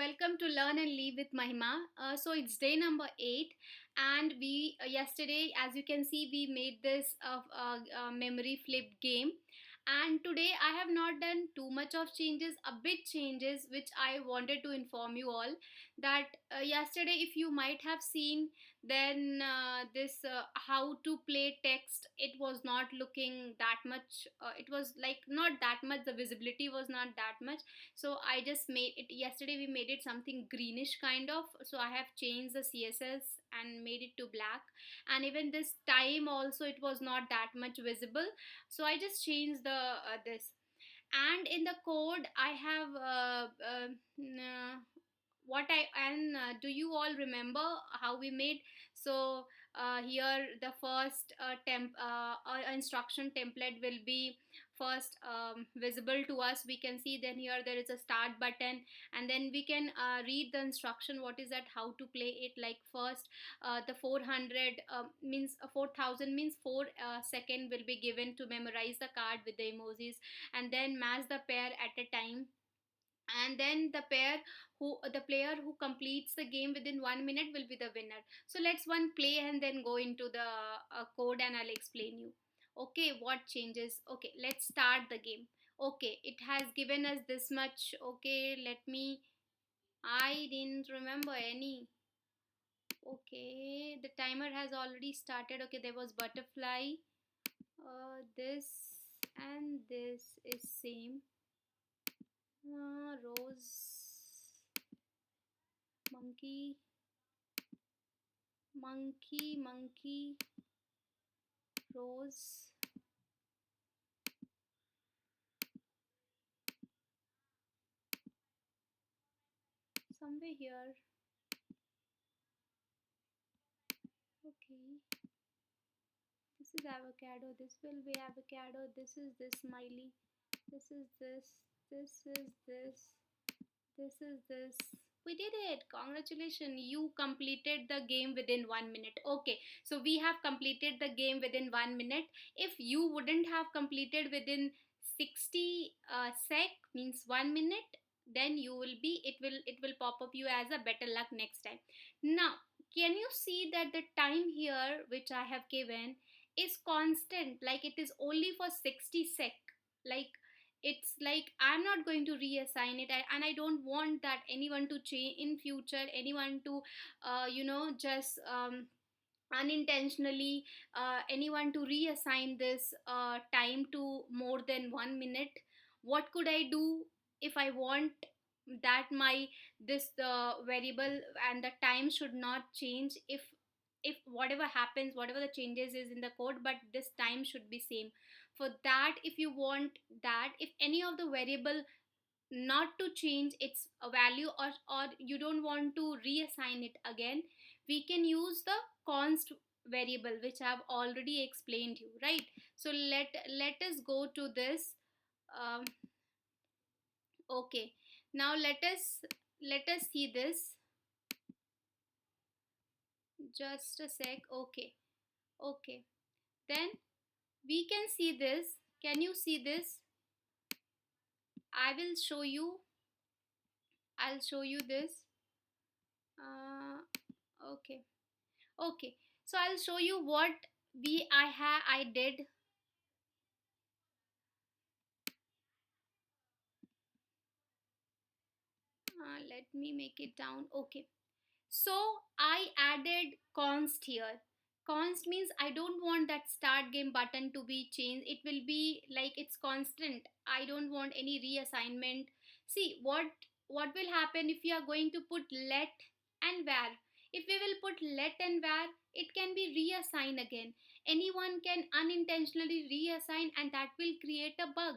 welcome to Learn and Leave with Mahima. So it's day number 8, and we yesterday, as you can see, we made this memory flipped game. And today I have not done too much of changes, a bit changes, which I wanted to inform you all that yesterday, if you might have seen, then this how to play text, it was not looking that much. It was like not that much. The visibility was not that much, so I just made it yesterday. We made it something greenish kind of, so I have changed the CSS and made it to black. And even this time also, it was not that much visible, so I just changed the this. And in the code I have what I and do you all remember how we made? So here the first instruction template will be first visible to us. We can see, then here there is a start button, and then we can read the instruction. What is that? How to play it? Like first the 400 means 4000 means 4 second will be given to memorize the card with the emojis, and then match the pair at a time. And then the player who completes the game within 1 minute will be the winner. So let's one play and then go into the code, and I'll explain you. Okay, what changes? Okay, let's start the game. Okay, it has given us this much. Okay, let me, I didn't remember any. Okay, the timer has already started. Okay, there was butterfly, this and this is same. Rose, monkey, monkey, rose, somewhere here. Okay, this is avocado, this will be avocado, this is this smiley, this is this, this is this, this is this. We did it. Congratulations, you completed the game within 1 minute. Okay, so we have completed the game within 1 minute. If you wouldn't have completed within 60 sec, means 1 minute, then you will be, it will pop up you as a better luck next time. Now can you see that the time here which I have given is constant, like it is only for 60 sec. Like it's like I'm not going to reassign it, and I don't want that anyone to change in future, anyone to just unintentionally anyone to reassign this time to more than 1 minute. What could I do if I want that my this variable and the time should not change? If whatever happens, whatever the changes is in the code, but this time should be same. For that, if you want that, if any of the variable not to change its value, or you don't want to reassign it again, we can use the const variable, which I've already explained you, right? So let us go to this. um, okay, now let us see this. Just a sec. Okay, okay, then we can see this. Can you see this? I will show you. I'll show you this. uh, okay, okay, so I'll show you what I did. Let me make it down. Okay, so I added const here. Const means I don't want that start game button to be changed. It will be like it's constant. I don't want any reassignment. See what will happen if you are going to put let and var. If we will put let and var, it can be reassigned again. Anyone can unintentionally reassign, and that will create a bug.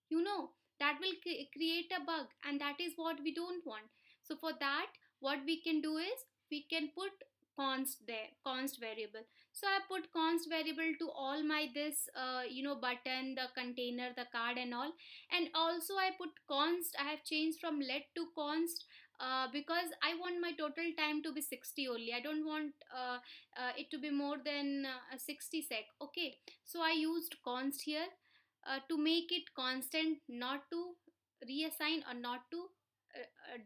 You know, that will create a bug, and that is what we don't want. So for that, what we can do is we can put const there, const variable. So I put const variable to all my this button, the container, the card and all. And also I put const, I have changed from let to const, because I want my total time to be 60 only. I don't want it to be more than 60 sec. Okay, so I used const here to make it constant, not to reassign or not to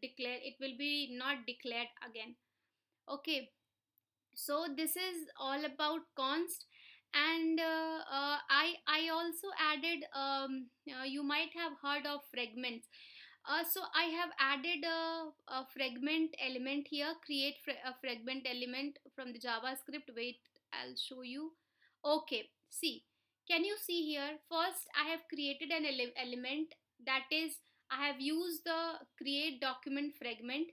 declare, it will be not declared again. Okay, so this is all about const. And I also added, you might have heard of fragments. So I have added a fragment element here. Create a fragment element from the JavaScript. Wait, I'll show you. Okay, see, can you see here? First, I have created an element, that is, I have used the create document fragment.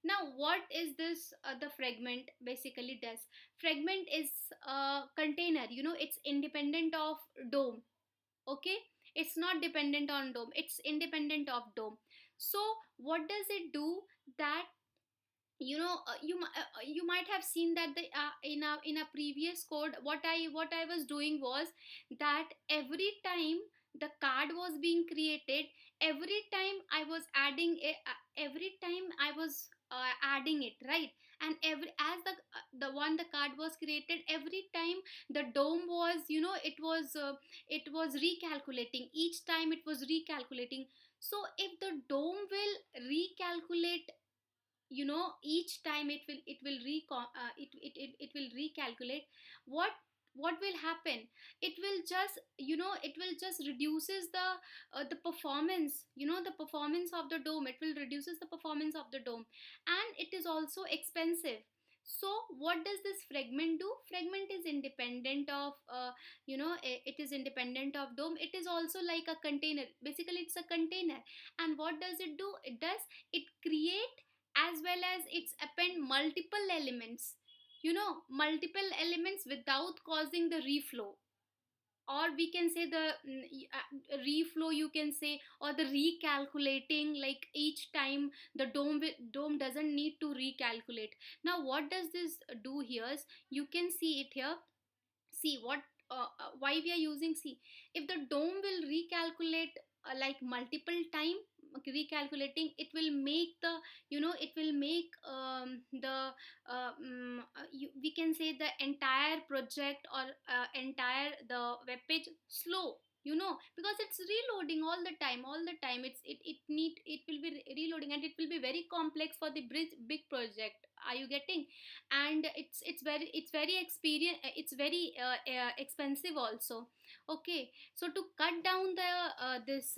Now, what is this? The fragment basically does. Fragment is a container. It's independent of DOM. Okay, it's not dependent on DOM, it's independent of DOM. So what does it do? That you might have seen that the in a previous code, what I was doing was that every time the card was being created, every time I was adding it, every time I was adding it, right? And every as the one the card was created, every time the dome was, it was recalculating. Each time it was recalculating. So if the dome will recalculate, each time it will recalculate, what will happen? It will just, reduces the performance, the performance of the dome. It will reduces the performance of the dome, and it is also expensive. So what does this fragment do? Fragment is independent of, it is independent of dome. It is also like a container. Basically, it's a container. And what does it do? It create, as well as it's append multiple elements, multiple elements without causing the reflow. Or we can say the reflow, you can say, or the recalculating, like each time the dome doesn't need to recalculate. Now what does this do here? You can see it here. See what, why we are using. See, if the dome will recalculate like multiple time recalculating, it will make the, it will make the we can say the entire project, or entire the web page slow, because it's reloading all the time. It will be reloading, and it will be very complex for the big project. Are you getting? And it's very experience, it's very expensive also. Okay, so to cut down the this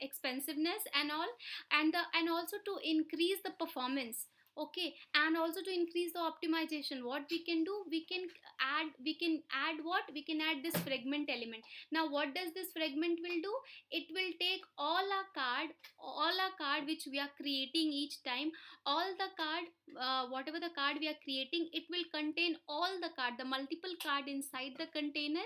expensiveness and all, and also to increase the performance. Okay, and also to increase the optimization, what we can do? We can add what? We can add this fragment element. Now what does this fragment will do? It will take all our card which we are creating each time. All the card, whatever the card we are creating, it will contain all the card, the multiple card inside the container,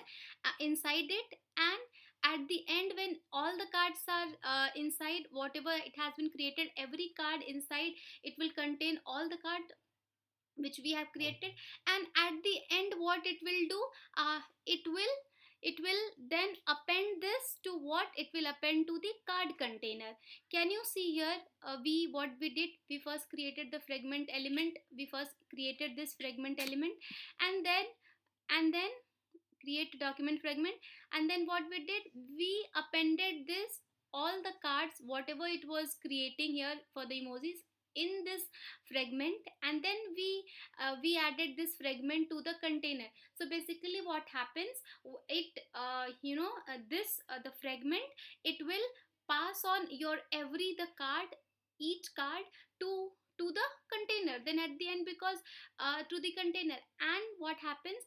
inside it. And at the end, when all the cards are inside, whatever it has been created, every card inside, it will contain all the card which we have created. And at the end, what it will do? Uh, it will it will then append this to what? It will append to the card container. Can you see here? We what we did, we first created the fragment element, we first created this fragment element, and then create document fragment. And then what we did, we appended this, all the cards whatever it was creating here for the emojis, in this fragment. And then we added this fragment to the container. So basically what happens, it this the fragment, it will pass on your every the card, each card, to the container. Then at the end, because to the container. And what happens?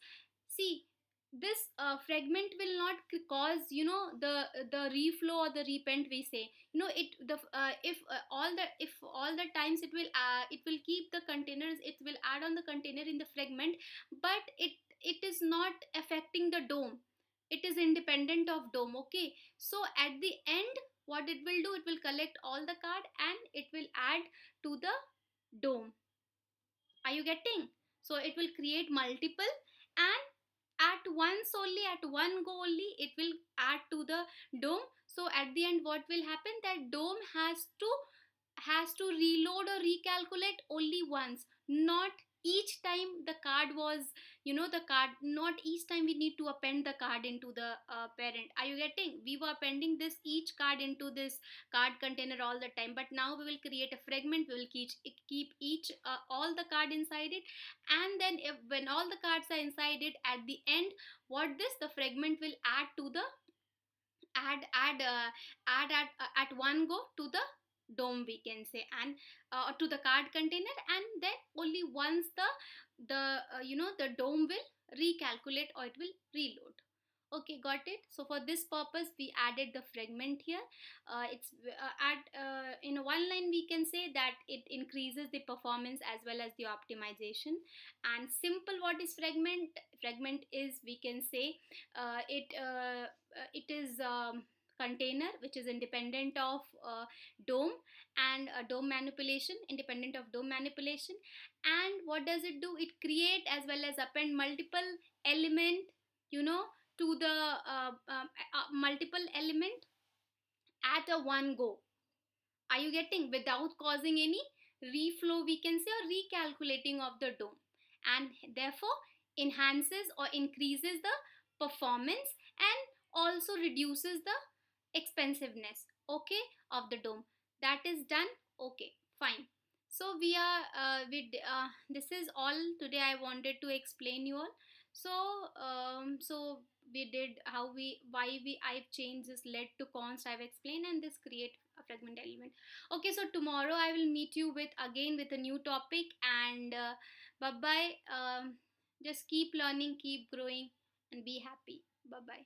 See, this fragment will not cause, the reflow or the repent, we say. It the if all the times it will keep the containers, it will add on the container in the fragment. But it is not affecting the dome. It is independent of dome. Okay, so at the end, what it will do, it will collect all the card and it will add to the dome. Are you getting? So it will create multiple, and at once only, at one go only, it will add to the dome. So at the end, what will happen? That dome has to reload or recalculate only once, not each time the card was, the card, not each time we need to append the card into the parent. Are you getting? We were appending this each card into this card container all the time, but now we will create a fragment. We will keep each all the card inside it, and then when all the cards are inside it, at the end, what this the fragment will add to the add add add at one go to the DOM, we can say, and to the card container, and then only once the DOM will recalculate, or it will reload. Okay, got it. So for this purpose we added the fragment here. It's at In one line we can say that it increases the performance as well as the optimization. And simple, what is fragment? Fragment is, we can say, it is container which is independent of DOM, and DOM manipulation, independent of DOM manipulation. And what does it do? It create as well as append multiple element, you know to the multiple element at a one go. Are you getting? Without causing any reflow, we can say, or recalculating of the DOM, and therefore enhances or increases the performance, and also reduces the expensiveness, okay, of the DOM. That is done. Okay, fine. So we are this is all today I wanted to explain you all. So we did how we why we I've changed this let to const, I've explained, and this create a fragment element. Okay, so tomorrow I will meet you with again with a new topic, and bye bye. Just keep learning, keep growing, and be happy. Bye bye.